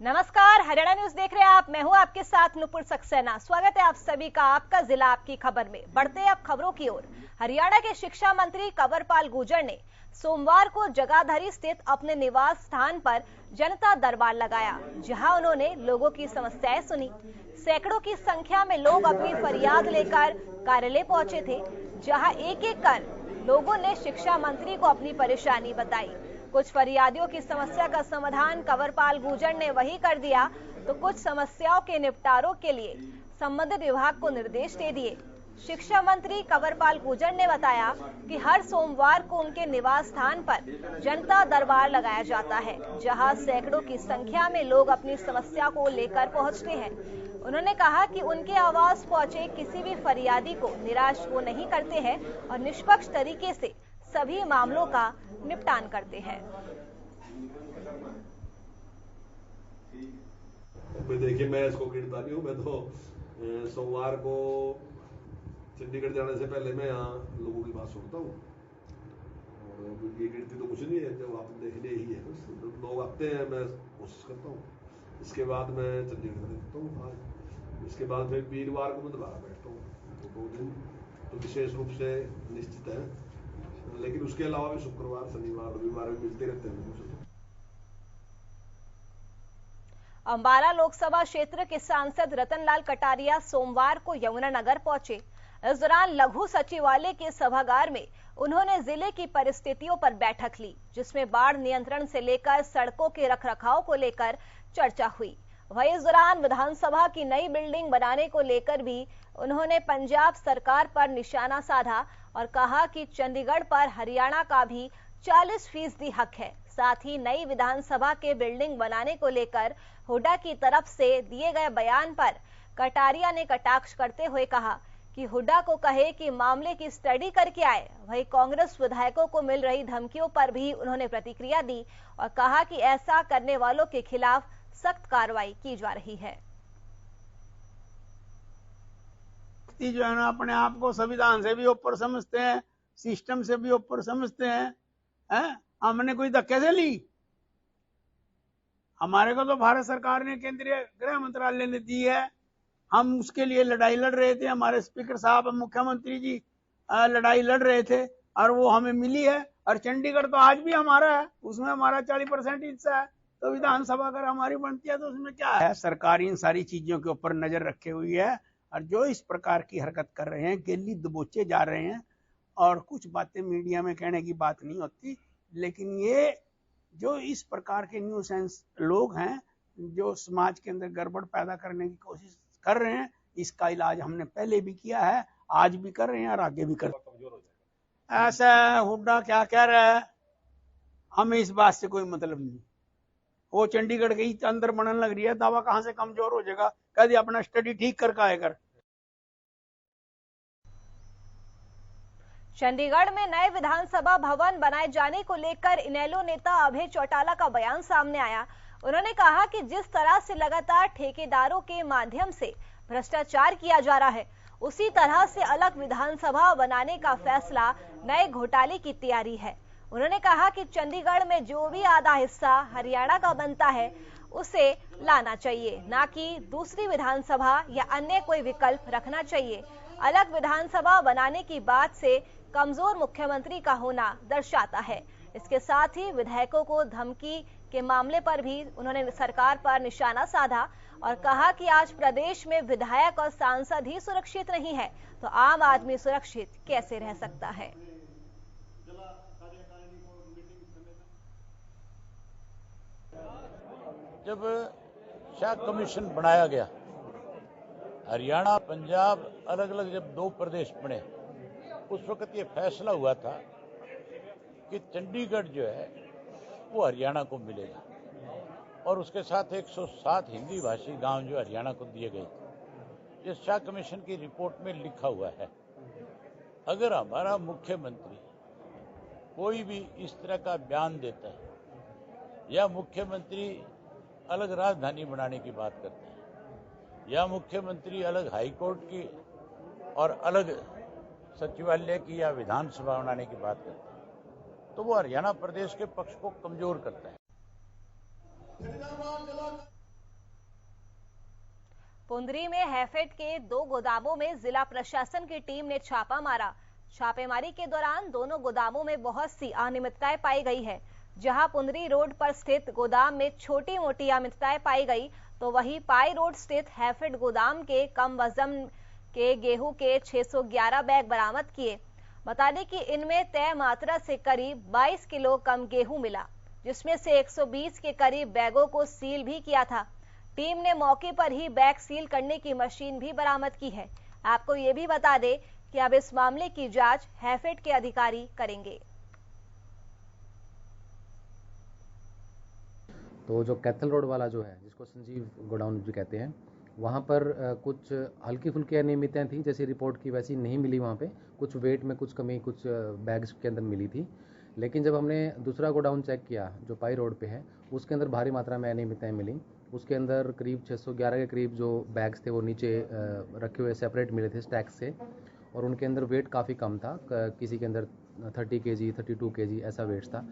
नमस्कार, हरियाणा न्यूज देख रहे हैं आप। मैं हूं आपके साथ नुपुर सक्सेना। स्वागत है आप सभी का आपका जिला आपकी खबर में। बढ़ते हैं अब खबरों की ओर। हरियाणा के शिक्षा मंत्री कंवरपाल गुर्जर ने सोमवार को जगाधरी स्थित अपने निवास स्थान पर जनता दरबार लगाया, जहां उन्होंने लोगों की समस्याएं सुनी। सैकड़ों की संख्या में लोग अपनी फरियाद लेकर कार्यालय पहुंचे थे, जहां एक एक कर लोगों ने शिक्षा मंत्री को अपनी परेशानी बताई। कुछ फरियादियों की समस्या का समाधान कंवरपाल गुर्जर ने वही कर दिया, तो कुछ समस्याओं के निपटारों के लिए संबंधित विभाग को निर्देश दे दिए। शिक्षा मंत्री कंवरपाल गुर्जर ने बताया कि हर सोमवार को उनके निवास स्थान पर जनता दरबार लगाया जाता है, जहां सैकड़ों की संख्या में लोग अपनी समस्या को लेकर पहुंचते हैं। उन्होंने कहा कि उनके आवास पहुंचे किसी भी फरियादी को निराश वो नहीं करते हैं और निष्पक्ष तरीके से सभी मामलों का निपटान करते हैं। देखिए, मैं इसको गिनता नहीं हूँ। मैं तो सोमवार को चंडीगढ़ जाने से पहले मैं यहाँ लोगों की बात सुनता हूँ, और ये गिनती तो कुछ नहीं है, जब आप देखने ही है बस। लोग आते हैं, मैं कोशिश करता हूँ। इसके बाद मैं चंडीगढ़ देखता हूँ आज। इसके बाद फिर वीरवार को मैं दोबारा बैठता हूँ, तो 2 दिन तो विशेष रूप से निश्चित है। लेकिन उसके अलावा भी शुक्रवार, शनिवार, रविवार भी मिलते रहते हैं मुझे। अंबाला लोकसभा क्षेत्र के सांसद रतनलाल कटारिया सोमवार को यमुनानगर पहुंचे। इस दौरान लघु सचिवालय के सभागार में उन्होंने जिले की परिस्थितियों पर बैठक ली, जिसमें बाढ़ नियंत्रण से लेकर सड़कों के रखरखाव को लेकर चर्चा हुई। वहीं इस दौरान विधानसभा की नई बिल्डिंग बनाने को लेकर भी उन्होंने पंजाब सरकार पर निशाना साधा और कहा कि चंडीगढ़ पर हरियाणा का भी 40% हक है। साथ ही नई विधानसभा के बिल्डिंग बनाने को लेकर हुड्डा की तरफ से दिए गए बयान पर कटारिया ने कटाक्ष करते हुए कहा कि हुड्डा को कहे कि मामले की स्टडी करके आए। वहीं कांग्रेस विधायकों को मिल रही धमकियों पर भी उन्होंने प्रतिक्रिया दी और कहा कि ऐसा करने वालों के खिलाफ सख्त कार्रवाई की जा रही है। जो है ना, अपने आप को संविधान से भी ऊपर समझते हैं, सिस्टम से भी ऊपर समझते हैं। हमने कोई धक्के से ली? हमारे को तो भारत सरकार ने, केंद्रीय गृह मंत्रालय ने दी है। हम उसके लिए लड़ाई लड़ रहे थे। हमारे स्पीकर साहब, मुख्यमंत्री जी लड़ाई लड़ रहे थे और वो हमें मिली है। और चंडीगढ़ तो आज भी हमारा है, उसमें हमारा 40% हिस्सा है। तो विधानसभा अगर हमारी बनती है तो उसमें क्या है? सरकार इन सारी चीजों के ऊपर नजर रखे हुई है, और जो इस प्रकार की हरकत कर रहे हैं, गेली दबोचे जा रहे हैं। और कुछ बातें मीडिया में कहने की बात नहीं होती, लेकिन ये जो इस प्रकार के न्यूसेंस लोग हैं, जो समाज के अंदर गड़बड़ पैदा करने की कोशिश कर रहे हैं, इसका इलाज हमने पहले भी किया है, आज भी कर रहे हैं और आगे भी कर रहे हैं। ऐसा हुड्डा क्या कह रहा है, हमें इस बात से कोई मतलब नहीं। वो चंडीगढ़ के अंदर बनने लग रही है, दावा कहां से कमजोर हो जाएगा? कह दिया अपना स्टडी ठीक करके आएगा। चंडीगढ़ में नए विधानसभा भवन बनाए जाने को लेकर इनेलो नेता अभय चौटाला का बयान सामने आया। उन्होंने कहा कि जिस तरह से लगातार ठेकेदारों के माध्यम से भ्रष्टाचार किया जा रहा है, उसी तरह से अलग विधानसभा बनाने का फैसला नए घोटाले की तैयारी है। उन्होंने कहा कि चंडीगढ़ में जो भी आधा हिस्सा हरियाणा का बनता है, उसे लाना चाहिए, ना कि दूसरी विधानसभा या अन्य कोई विकल्प रखना चाहिए। अलग विधानसभा बनाने की बात से कमजोर मुख्यमंत्री का होना दर्शाता है। इसके साथ ही विधायकों को धमकी के मामले पर भी उन्होंने सरकार पर निशाना साधा और कहा कि आज प्रदेश में विधायक और सांसद ही सुरक्षित नहीं है, तो आम आदमी सुरक्षित कैसे रह सकता है? जब शाह कमीशन बनाया गया, हरियाणा पंजाब अलग अलग जब 2 प्रदेश बने, उस वक्त ये फैसला हुआ था कि चंडीगढ़ जो है वो हरियाणा को मिलेगा, और उसके साथ 107 हिंदी भाषी गांव जो हरियाणा को दिए गए थे। इस शाह कमीशन की रिपोर्ट में लिखा हुआ है, अगर हमारा मुख्यमंत्री कोई भी इस तरह का बयान देता है, या मुख्यमंत्री अलग राजधानी बनाने की बात करते हैं, या मुख्यमंत्री अलग हाईकोर्ट की और अलग सचिवालय की या विधानसभा बनाने की बात करते हैं, तो वो हरियाणा प्रदेश के पक्ष को कमजोर करता है। कुंदरी में हैफेड के 2 गोदामों में जिला प्रशासन की टीम ने छापा मारा। छापेमारी के दौरान दोनों गोदामों में बहुत सी अनियमितताएं पाई गई है। जहां पुंदरी रोड पर स्थित गोदाम में छोटी मोटी अनियमितताएं पाई गई, तो वहीं पाई रोड स्थित हैफेड गोदाम के कम वजन के गेहूं के 611 बैग बरामद किए। बता दें कि इनमें तय मात्रा से करीब 22 किलो कम गेहूं मिला, जिसमें से 120 के करीब बैगों को सील भी किया था। टीम ने मौके पर ही बैग सील करने की मशीन भी बरामद की है। आपको ये भी बता दें कि अब इस मामले की जांच हैफेड के अधिकारी करेंगे। तो जो कैथल रोड वाला जो है, जिसको संजीव गोडाउन भी कहते हैं, वहाँ पर कुछ हल्की फुल्की अनियमितताएं थी, जैसी रिपोर्ट की वैसी नहीं मिली। वहाँ पे कुछ वेट में कुछ कमी कुछ बैग्स के अंदर मिली थी। लेकिन जब हमने दूसरा गोडाउन चेक किया जो पाई रोड पे है, उसके अंदर भारी मात्रा में अनियमितताएं मिली। उसके अंदर करीब 611 के करीब जो बैग्स थे वो नीचे रखे हुए सेपरेट मिले थे स्टैक से, और उनके अंदर वेट काफ़ी कम था। किसी के अंदर 30 kg 32 kg ऐसा वेट था।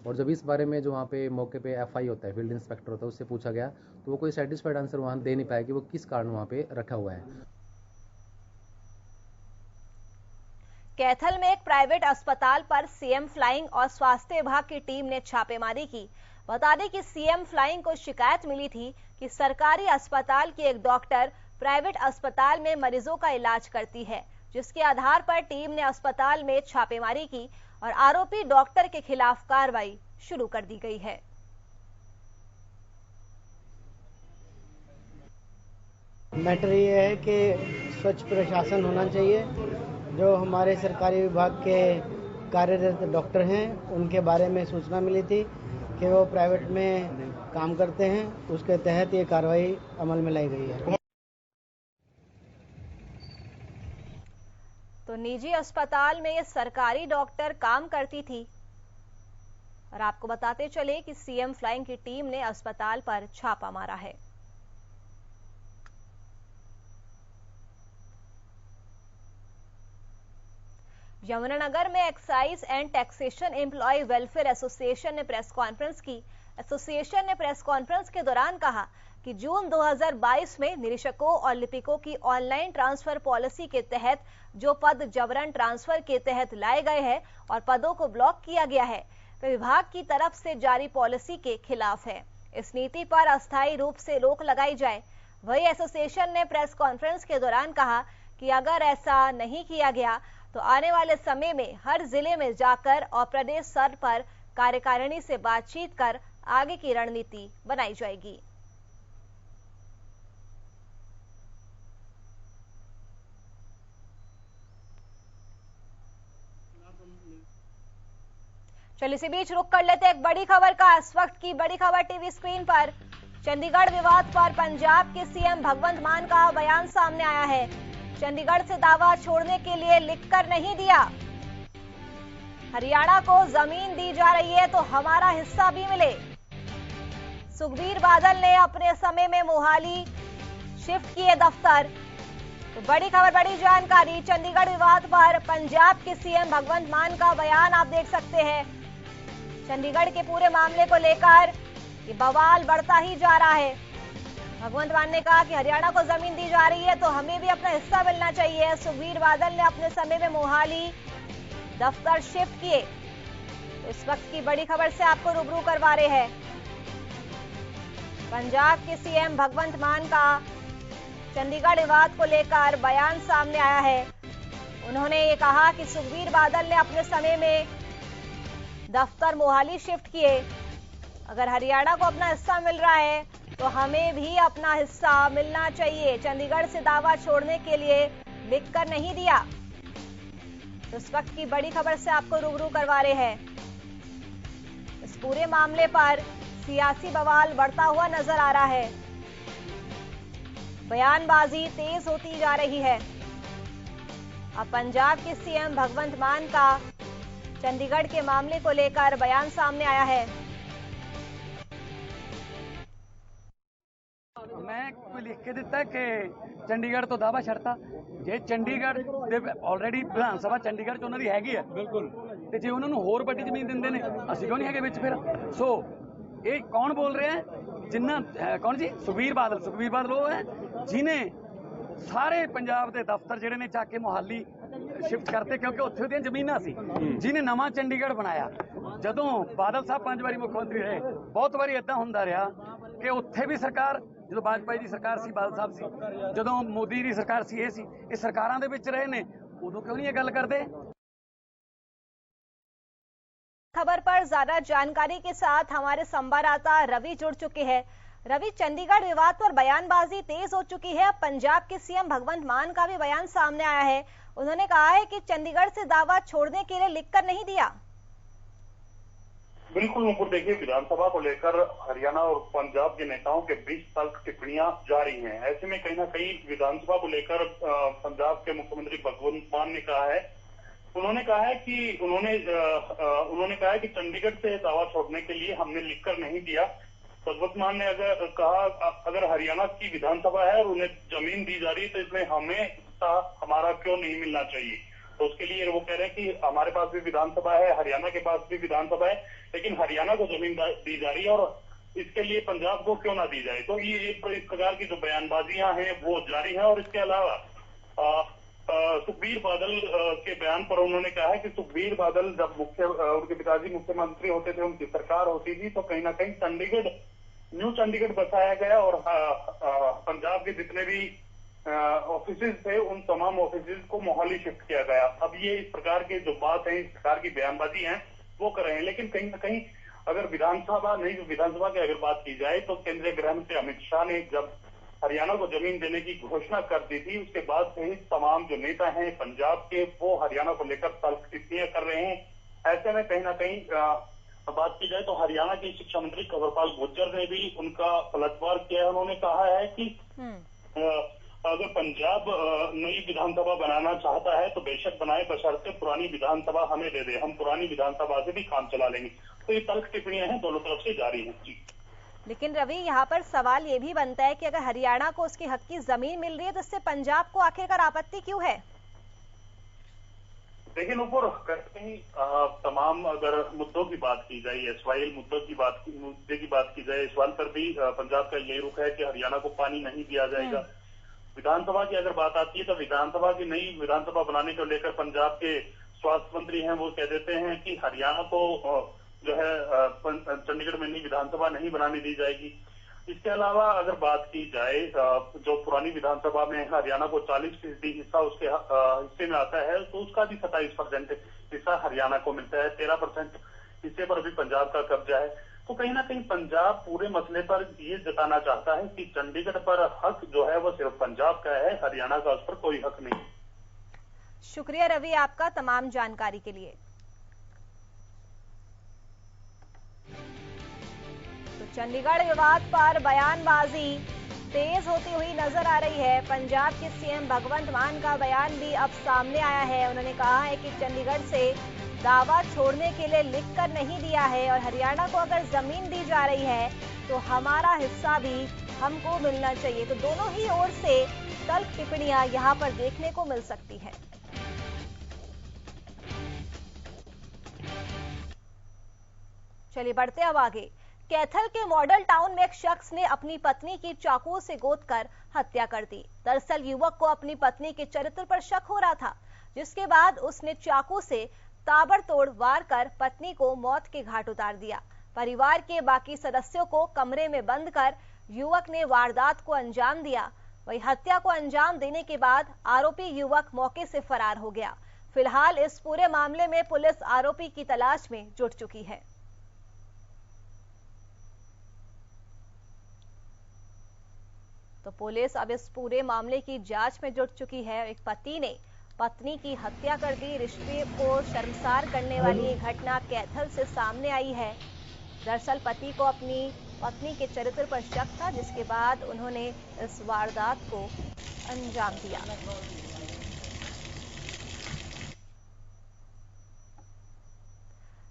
और जब इस बारे में जो वहाँ पे मौके पे FI होता है, फील्ड इंस्पेक्टर होता है, उससे पूछा गया तो वो कोई सेटिस्फाइड आंसर वहाँ दे नहीं पाया कि वो किस कारण वहाँ पे रखा हुआ है। कैथल में एक प्राइवेट अस्पताल पर सीएम फ्लाइंग और स्वास्थ्य विभाग की टीम ने छापेमारी की। बता दें कि सीएम फ्लाइंग को शिकायत मिली थी कि सरकारी अस्पताल की एक डॉक्टर प्राइवेट अस्पताल में मरीजों का इलाज करती है, जिसके आधार पर टीम ने अस्पताल में छापेमारी की और आरोपी डॉक्टर के खिलाफ कार्रवाई शुरू कर दी गई है। मैटर ये है कि स्वच्छ प्रशासन होना चाहिए। जो हमारे सरकारी विभाग के कार्यरत डॉक्टर हैं, उनके बारे में सूचना मिली थी कि वो प्राइवेट में काम करते हैं, उसके तहत ये कार्रवाई अमल में लाई गई है। तो निजी अस्पताल में ये सरकारी डॉक्टर काम करती थी। और आपको बताते चले कि सीएम फ्लाइंग की टीम ने अस्पताल पर छापा मारा है। यमुनानगर में excise and taxation employ welfare association ने प्रेस कॉन्फ्रेंस की। एसोसिएशन ने प्रेस कॉन्फ्रेंस के दौरान कहा कि जून 2022 में निरीक्षकों और लिपिकों की ऑनलाइन ट्रांसफर पॉलिसी के तहत जो पद जबरन ट्रांसफर के तहत लाए गए हैं और पदों को ब्लॉक किया गया है, वे विभाग की तरफ से जारी पॉलिसी के खिलाफ है। इस नीति पर अस्थायी रूप से रोक लगाई जाए। वही एसोसिएशन ने प्रेस कॉन्फ्रेंस के दौरान कहा कि अगर ऐसा नहीं किया गया तो आने वाले समय में हर जिले में जाकर और प्रदेश स्तर पर कार्यकारिणी से बातचीत कर आगे की रणनीति बनाई जाएगी। चलिए इसी बीच रुक कर लेते एक बड़ी खबर का। इस वक्त की बड़ी खबर टीवी स्क्रीन पर। चंडीगढ़ विवाद पर पंजाब के सीएम भगवंत मान का बयान सामने आया है। चंडीगढ़ से दावा छोड़ने के लिए लिखकर नहीं दिया। हरियाणा को जमीन दी जा रही है तो हमारा हिस्सा भी मिले। सुखबीर बादल ने अपने समय में मोहाली शिफ्ट किए दफ्तर। तो बड़ी खबर, बड़ी जानकारी। चंडीगढ़ विवाद पर पंजाब के सीएम भगवंत मान का बयान आप देख सकते हैं। चंडीगढ़ के पूरे मामले को लेकर ये बवाल बढ़ता ही जा रहा है। भगवंत मान ने कहा कि हरियाणा को जमीन दी जा रही है तो हमें भी अपना हिस्सा मिलना चाहिए। सुखबीर बादल ने अपने समय में मोहाली दफ्तर शिफ्ट किए। इस वक्त की बड़ी खबर से आपको रूबरू करवा रहे हैं। पंजाब के सीएम भगवंत मान का चंडीगढ़ विवाद को लेकर बयान सामने आया है। उन्होंने ये कहा कि सुखबीर बादल ने अपने समय में दफ्तर मोहाली शिफ्ट किए। अगर हरियाणा को अपना हिस्सा मिल रहा है तो हमें भी अपना हिस्सा मिलना चाहिए। चंडीगढ़ से दावा छोड़ने के लिए लिखकर नहीं दिया। तो इस वक्त की बड़ी खबर से आपको रूबरू करवा रहे हैं। इस पूरे मामले पर सियासी बवाल बढ़ता हुआ नजर आ रहा है। बयानबाजी तेज होती जा रही है। अब पंजाब के सीएम भगवंत मान का चंडीगढ़ के मामले को लेकर बयान सामने आया है। मैं कोई लिख के दिता कि चंडीगढ़ तो दावा छड़ता जे चंडीगढ़ ਦੇ ਆਲਰੇਡੀ ਵਿਧਾਨ ਸਭਾ ਚੰਡੀਗੜ੍ਹ ਚ ਉਹਨਾਂ ਦੀ ਹੈਗੀ ਹੈ ਬਿਲਕੁਲ ਤੇ ਜੇ ਉਹਨਾਂ ਨੂੰ ਹੋਰ ਵੱਡੀ ਜ਼ਮੀਨ ਦਿੰਦੇ ਨੇ ਅਸੀਂ ਕਿਉਂ ਨਹੀਂ ਹੈਗੇ ਵਿੱਚ ਫਿਰ ਸੋ ये कौन बोल रहे हैं? जिन्ना कौन जी? सुखबीर बादल वो है जिन्हें ਸਾਰੇ ਪੰਜਾਬ ਦੇ ਦਫ਼ਤਰ ਜਿਹੜੇ ਨੇ ਚੱਕ ਕੇ ਮੁਹਾਲੀ ਸ਼ਿਫਟ ਕਰਤੇ, ਕਿਉਂਕਿ ਉੱਥੇ ਉਹਦੀਆਂ ਜ਼ਮੀਨਾਂ ਸੀ। ਜਿਹਨੇ ਨਵਾਂ ਚੰਡੀਗੜ੍ਹ ਬਣਾਇਆ, ਜਦੋਂ ਬਾਦਲ ਸਾਹਿਬ 5 ਵਾਰੀ ਮੁੱਖ ਮੰਤਰੀ ਰਹੇ, ਬਹੁਤ ਵਾਰੀ ਇਦਾਂ ਹੁੰਦਾ ਰਿਹਾ ਕਿ ਉੱਥੇ ਵੀ ਸਰਕਾਰ, ਜਦੋਂ ਵਾਜਪਾਈ ਦੀ ਸਰਕਾਰ ਸੀ, ਬਾਦਲ ਸਾਹਿਬ ਸੀ, ਜਦੋਂ ਮੋਦੀ ਦੀ ਸਰਕਾਰ ਸੀ, ਇਹ ਸਰਕਾਰਾਂ ਦੇ ਵਿੱਚ ਰਹੇ ਨੇ, ਉਦੋਂ ਕਿਉਂ ਨਹੀਂ ਇਹ ਗੱਲ ਕਰਦੇ? खबर पर ज्यादा जानकारी के साथ हमारे संवाददाता रवि जुड़ चुके हैं। रवि, चंडीगढ़ विवाद पर बयानबाजी तेज हो चुकी है। अब पंजाब के सीएम भगवंत मान का भी बयान सामने आया है। उन्होंने कहा है कि चंडीगढ़ से दावा छोड़ने के लिए लिखकर नहीं दिया। बिल्कुल नुपुर, देखिए विधानसभा को लेकर हरियाणा और पंजाब के नेताओं के बीच तल्ख टिप्पणियां जारी हैं। ऐसे में कहीं ना कहीं विधानसभा को लेकर पंजाब के मुख्यमंत्री भगवंत मान ने कहा है, उन्होंने कहा है कि चंडीगढ़ से दावा छोड़ने के लिए हमने लिखकर नहीं दिया। भगवंत मान ने अगर हरियाणा की विधानसभा है और उन्हें जमीन दी जा रही है तो इसमें हमें हमारा क्यों नहीं मिलना चाहिए? तो उसके लिए वो कह रहे हैं कि हमारे पास भी विधानसभा है, हरियाणा के पास भी विधानसभा है, लेकिन हरियाणा को जमीन दी जा रही है और इसके लिए पंजाब को क्यों ना दी जाए। तो ये इस प्रकार की जो बयानबाजियां हैं वो जारी है। और इसके अलावा सुखबीर बादल के बयान पर उन्होंने कहा है कि सुखबीर बादल जब उनके पिताजी मुख्यमंत्री होते थे, उनकी सरकार होती थी, तो कहीं ना कहीं न्यू चंडीगढ़ बसाया गया और पंजाब के जितने भी ऑफिसेज थे उन तमाम ऑफिसेज को मोहाली शिफ्ट किया गया। अब ये इस प्रकार की जो बात है, इस प्रकार की बयानबाजी है वो कर रहे हैं। लेकिन कहीं ना कहीं अगर विधानसभा की अगर बात की जाए तो केंद्रीय गृह मंत्री अमित शाह ने जब हरियाणा को जमीन देने की घोषणा कर दी थी, उसके बाद से ही तमाम जो नेता हैं पंजाब के वो हरियाणा को लेकर तल्ख टिप्पणियां कर रहे हैं। ऐसे में कहीं ना कहीं बात की जाए तो हरियाणा के शिक्षा मंत्री कंवरपाल गुर्जर ने भी उनका पलटवार किया है। उन्होंने कहा है कि अगर पंजाब नई विधानसभा बनाना चाहता है तो बेशक बनाए, बशर्ते पुरानी विधानसभा हमें दे दे, हम पुरानी विधानसभा से भी काम चला लेंगे। तो ये तल्ख टिप्पणियां हैं, दोनों तरफ से जारी हैं। जी, लेकिन रवि, यहाँ पर सवाल ये भी बनता है कि अगर हरियाणा को उसकी हक की जमीन मिल रही है तो इससे पंजाब को आखिरकार आपत्ति क्यों है? देखिए नुपुर, कहीं तमाम अगर मुद्दों की बात की जाए, एसवाईएल मुद्दे की बात की जाए, इस सवाल पर भी पंजाब का यही रुख है कि हरियाणा को पानी नहीं दिया जाएगा। विधानसभा की अगर बात आती है तो विधानसभा की नई विधानसभा बनाने को लेकर पंजाब के स्वास्थ्य मंत्री हैं वो कह देते हैं कि हरियाणा को जो है चंडीगढ़ में नई विधानसभा नहीं बनाने दी जाएगी। इसके अलावा अगर बात की जाए जो पुरानी विधानसभा में हरियाणा को 40% हिस्सा उसके हिस्से में आता है, तो उसका भी 27% हिस्सा हरियाणा को मिलता है। 13% हिस्से पर भी पंजाब का कब्जा है। तो कहीं ना कहीं पंजाब पूरे मसले पर ये जताना चाहता है कि चंडीगढ़ पर हक जो है वो सिर्फ पंजाब का है, हरियाणा का उस पर कोई हक नहीं। शुक्रिया रवि आपका तमाम जानकारी के लिए। तो चंडीगढ़ विवाद पर बयानबाजी तेज होती हुई नजर आ रही है। पंजाब के सीएम भगवंत मान का बयान भी अब सामने आया है। उन्होंने कहा है कि चंडीगढ़ से दावा छोड़ने के लिए लिखकर नहीं दिया है और हरियाणा को अगर जमीन दी जा रही है तो हमारा हिस्सा भी हमको मिलना चाहिए। तो दोनों ही ओर से तल्ख टिप्पणियां यहां पर देखने को मिल सकती है। चलिए बढ़ते अब आगे। कैथल के मॉडल टाउन में एक शख्स ने अपनी पत्नी की चाकू से गोदकर हत्या कर दी। दरअसल युवक को अपनी पत्नी के चरित्र पर शक हो रहा था, जिसके बाद उसने चाकू से ताबड़तोड़ वार कर पत्नी को मौत के घाट उतार दिया। परिवार के बाकी सदस्यों को कमरे में बंद कर युवक ने वारदात को अंजाम दिया। वही हत्या को अंजाम देने के बाद आरोपी युवक मौके से फरार हो गया। फिलहाल इस पूरे मामले में पुलिस आरोपी की तलाश में जुट चुकी है। तो पुलिस अब इस पूरे मामले की जांच में जुट चुकी है। एक पति ने पत्नी की हत्या कर दी। रिश्ते को शर्मसार करने वाली घटना कैथल से सामने आई है। दरअसल पति को अपनी पत्नी के चरित्र पर शक था, जिसके बाद उन्होंने इस वारदात को अंजाम दिया।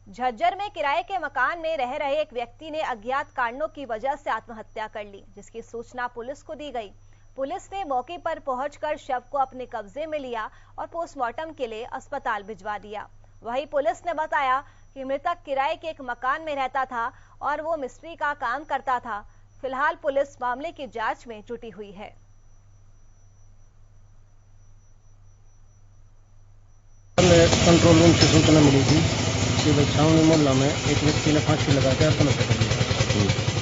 झज्जर में किराए के मकान में रह रहे एक व्यक्ति ने अज्ञात कारणों की वजह से आत्महत्या कर ली, जिसकी सूचना पुलिस को दी गई। पुलिस ने मौके पर पहुंचकर शव को अपने कब्जे में लिया और पोस्टमार्टम के लिए अस्पताल भिजवा दिया। वहीं पुलिस ने बताया कि मृतक किराए के एक मकान में रहता था और वो मिस्त्री का काम करता था। फिलहाल पुलिस मामले की जांच में जुटी हुई है। कंट्रोल रूम से सूचना मिली थी कि भाई छावनी मोहल्ला में एक व्यक्ति ने फांसी लगा के आत्महत्या कर ली।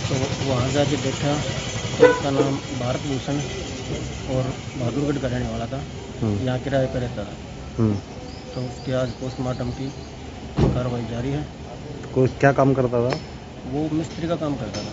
तो वहाँ जाके देखा तो उसका नाम भारत भूषण और बहादुरगढ़ का रहने वाला था, यहाँ किराए पर रहता था। तो उसके आज पोस्टमार्टम की कार्रवाई जारी है। कोई क्या काम करता था? वो मिस्त्री का काम करता था।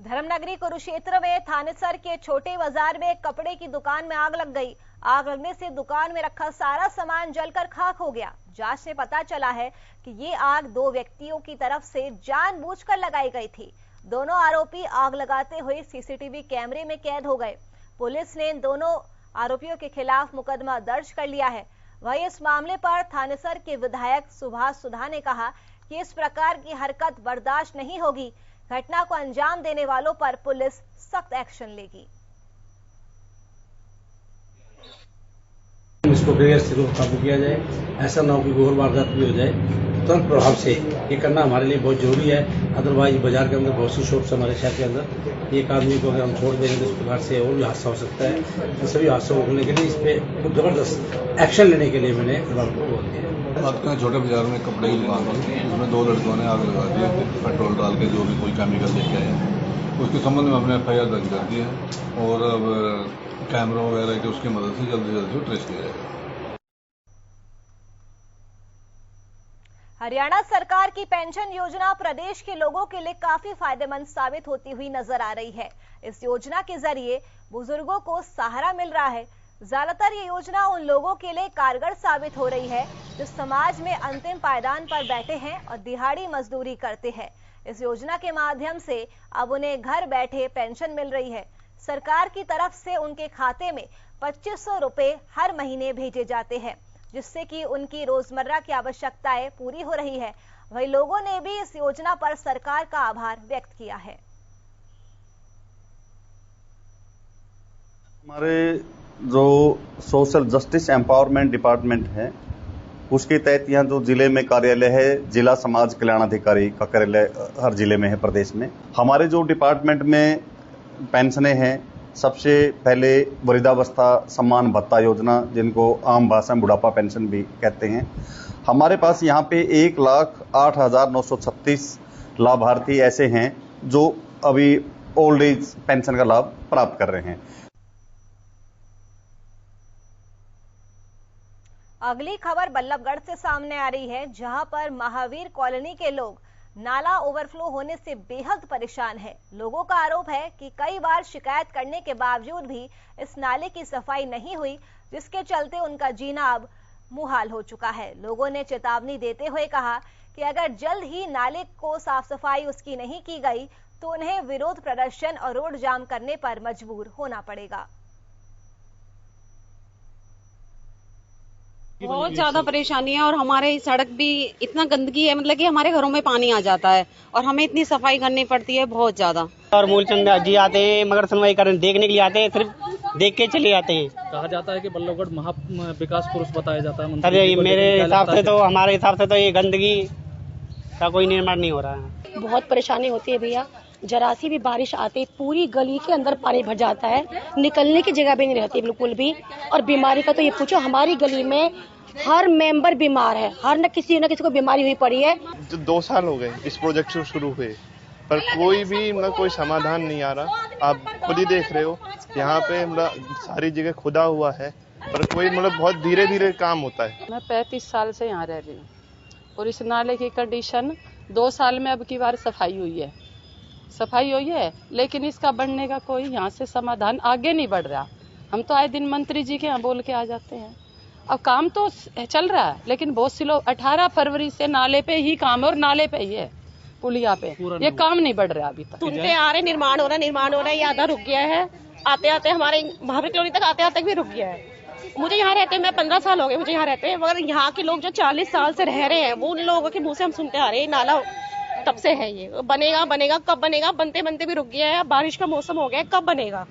धर्मनगरी कुरुक्षेत्र में थानेसर के छोटे बाजार में एक कपड़े की दुकान में आग लग गई। आग लगने से दुकान में रखा सारा सामान जलकर खाक हो गया। जांच से पता चला है कि ये आग दो व्यक्तियों की तरफ से जानबूझकर लगाई गई थी। दोनों आरोपी आग लगाते हुए सीसीटीवी कैमरे में कैद हो गए। पुलिस ने इन दोनों आरोपियों के खिलाफ मुकदमा दर्ज कर लिया है। वहीं इस मामले पर थानेसर के विधायक सुभाष सुधा ने कहा कि इस प्रकार की हरकत बर्दाश्त नहीं होगी। घटना को अंजाम देने वालों पर पुलिस सख्त एक्शन लेगी। इसको गैर से काबू किया जाए, ऐसा ना हो कि और वारदात भी हो जाए। तुरंत प्रभाव से ये करना हमारे लिए बहुत जरूरी है। अदरवाइज बाजार के अंदर बहुत सी शॉप्स हमारे शहर के अंदर, एक आदमी को अगर हम छोड़ देंगे तो इस प्रकार से और भी हादसा हो सकता है। तो सभी हादसों को रोकने के लिए इस पर कुछ जबरदस्त एक्शन लेने के लिए मैंने विभाग को बोल दिया। बात करें छोटे बाजार में कपड़े की दुकान थी, उसमें दो लड़कों ने आग लगा दी, पेट्रोल डाल के जो भी कोई केमिकल लेके आए हैं। उसके संबंध में हमने FIR दर्ज कर दी है और अब कैमरा वगैरह की उसकी मदद से जल्दी से जल्दी ट्रेस किया जाएगा। हरियाणा सरकार की पेंशन योजना प्रदेश के लोगों के लिए काफी फायदेमंद साबित होती हुई नजर आ रही है। इस योजना के जरिए बुजुर्गों को सहारा मिल रहा है। ज्यादातर ये योजना उन लोगों के लिए कारगर साबित हो रही है जो समाज में अंतिम पायदान पर बैठे हैं और दिहाड़ी मजदूरी करते हैं। इस योजना के माध्यम से अब उन्हें घर बैठे पेंशन मिल रही है। सरकार की तरफ से उनके खाते में 2500 रुपए हर महीने भेजे जाते हैं, जिससे कि उनकी रोजमर्रा की आवश्यकताएं पूरी हो रही है। वहीं लोगों ने भी इस योजना पर सरकार का आभार व्यक्त किया है। हमारे जो सोशल जस्टिस एम्पावरमेंट डिपार्टमेंट है, उसके तहत यहाँ जो जिले में कार्यालय है, जिला समाज कल्याण अधिकारी का कार्यालय हर जिले में है प्रदेश में। हमारे जो डिपार्टमेंट में पेंशनें हैं, सबसे पहले वृद्धावस्था सम्मान भत्ता योजना, जिनको आम भाषा में बुढ़ापा पेंशन भी कहते हैं। हमारे पास यहाँ पे 1,08,936 लाभार्थी ऐसे हैं जो अभी ओल्ड एज पेंशन का लाभ प्राप्त कर रहे हैं। अगली खबर बल्लभगढ़ से सामने आ रही है, जहां पर महावीर कॉलोनी के लोग नाला ओवरफ्लो होने से बेहद परेशान है। लोगों का आरोप है कि कई बार शिकायत करने के बावजूद भी इस नाले की सफाई नहीं हुई, जिसके चलते उनका जीना अब मुहाल हो चुका है। लोगों ने चेतावनी देते हुए कहा कि अगर जल्द ही नाले को साफ सफाई उसकी नहीं की गई तो उन्हें विरोध प्रदर्शन और रोड जाम करने पर मजबूर होना पड़ेगा। बहुत ज्यादा परेशानी है और हमारे सड़क भी इतना गंदगी है, मतलब कि हमारे घरों में पानी आ जाता है और हमें इतनी सफाई करनी पड़ती है बहुत ज्यादा। और मूलचंद जी आते हैं मगर सुनवाई करने देखने के लिए आते हैं, सिर्फ देख के चले जाते हैं। कहा जाता है कि बल्लभगढ़ महा विकास पुरुष बताया जाता है। अरे मेरे हिसाब से तो हमारे हिसाब से तो ये गंदगी का कोई निर्माण नहीं हो रहा है। बहुत परेशानी होती है भैया, जरा सी भी बारिश आती पूरी गली के अंदर पानी भर जाता है, निकलने की जगह भी नहीं रहती बिल्कुल भी। और बीमारी का तो ये पूछो, हमारी गली में हर मेंबर बीमार है, हर न किसी को बीमारी हुई पड़ी है। 2 साल हो गए इस प्रोजेक्ट से शुरू हुए, पर कोई भी मतलब कोई समाधान नहीं आ रहा। आप खुद ही देख रहे हो यहाँ पे मतलब सारी जगह खुदा हुआ है, पर कोई मतलब बहुत धीरे धीरे काम होता है। मैं 35 साल से यहाँ रह रही हूँ और इस नाले की कंडीशन 2 साल में अब की बार सफाई हुई है, लेकिन इसका बढ़ने का कोई यहाँ से समाधान आगे नहीं बढ़ रहा। हम तो आए दिन मंत्री जी के यहाँ बोल के आ जाते हैं। अब काम तो चल रहा है, लेकिन बहुत से लोग 18 फरवरी से नाले पे ही काम है और नाले पे ही है, पुलिया पे ये काम नहीं बढ़ रहा अभी तक। सुनते आ रहे निर्माण हो रहा है, ये आधा रुक गया है। आते आते हमारे महावीर कॉलोनी तक आते भी रुक गया है। मुझे यहाँ रहते हैं, मैं 15 साल हो गए मुझे यहाँ रहते हैं, मगर यहाँ के लोग जो 40 साल से रह रहे हैं, वो उन लोगों के मुँह से हम सुनते आ रहे हैं नाला तब से है, ये बनेगा कब बनेगा, बनते भी रुक गया है। बारिश का मौसम हो गया, कब बनेगा।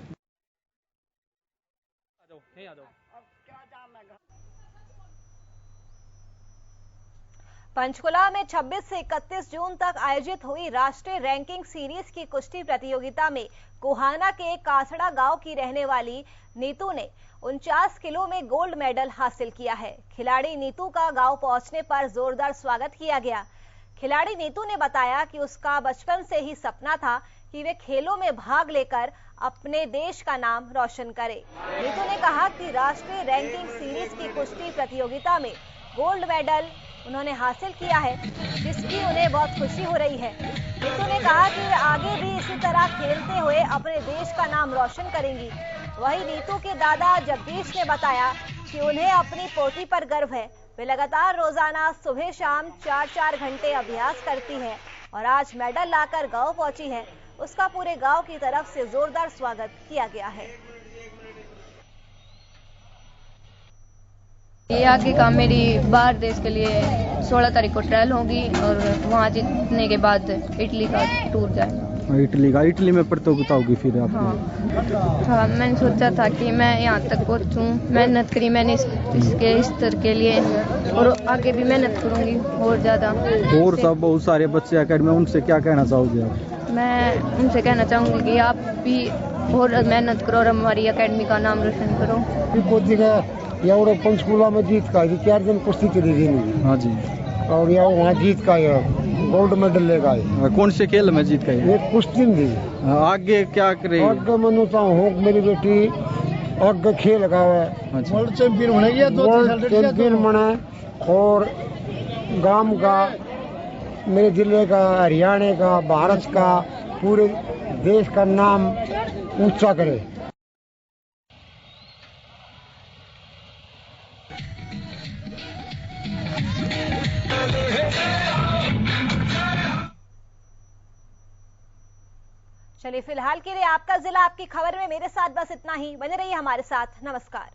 पंचकुला में 26 से 31 जून तक आयोजित हुई राष्ट्रीय रैंकिंग सीरीज की कुश्ती प्रतियोगिता में कोहाना के कासड़ा गांव की रहने वाली नीतू ने 49 किलो में गोल्ड मेडल हासिल किया है। खिलाड़ी नीतू का गांव पहुंचने पर जोरदार स्वागत किया गया। खिलाड़ी नीतू ने बताया कि उसका बचपन से ही सपना था कि वे खेलों में भाग लेकर अपने देश का नाम रोशन करे। नीतू ने कहा कि राष्ट्रीय रैंकिंग सीरीज की कुश्ती प्रतियोगिता में गोल्ड मेडल उन्होंने हासिल किया है, जिसकी उन्हें बहुत खुशी हो रही है। नीतू ने कहा कि वे आगे भी इसी तरह खेलते हुए अपने देश का नाम रोशन करेंगी। वहीं नीतू के दादा जगदीश ने बताया कि उन्हें अपनी पोती पर गर्व है। वे लगातार रोजाना सुबह शाम 4-4 घंटे अभ्यास करती है और आज मेडल लाकर गांव पहुंची है। उसका पूरे गांव की तरफ से जोरदार स्वागत किया गया है। ये आगे का मेरी बाहर देश के लिए 16 तारीख को ट्रायल होगी और वहाँ जीतने के बाद इटली का टूर जाएगा। इटली में प्रतियोगिता होगी फिर आपकी? हाँ, मैंने सोचा था कि मैं यहाँ तक पहुँचूँ, मेहनत करी मैंने इसके स्तर के लिए और आगे भी मेहनत करूँगी और ज़्यादा। और सब बहुत सारे बच्चे अकेडमी में, उनसे क्या कहना चाहोगे आप? मैं उनसे कहना चाहूँगी कि आप भी और मेहनत करो और हमारी अकेडमी का नाम रोशन करो। एवढं पंचकुला में जीत का 4 दिन कुश्ती चली गई। हाँ जी। और यहाँ वहाँ जीत का गोल्ड मेडल लेगा। कौन से खेल में जीत का? ये कुश्ती थी। आगे क्या करे? आगे मनु हो मेरी बेटी आगे खेल लगा हुआ है, वर्ल्ड चैंपियन बनेगी, वर्ल्ड चैंपियन बना और गांव का, मेरे जिले का, हरियाणा का, भारत का, पूरे देश का नाम ऊंचा करे। चलिए फिलहाल के लिए आपका जिला आपकी खबर में मेरे साथ बस इतना ही। बने रहिए हमारे साथ। नमस्कार।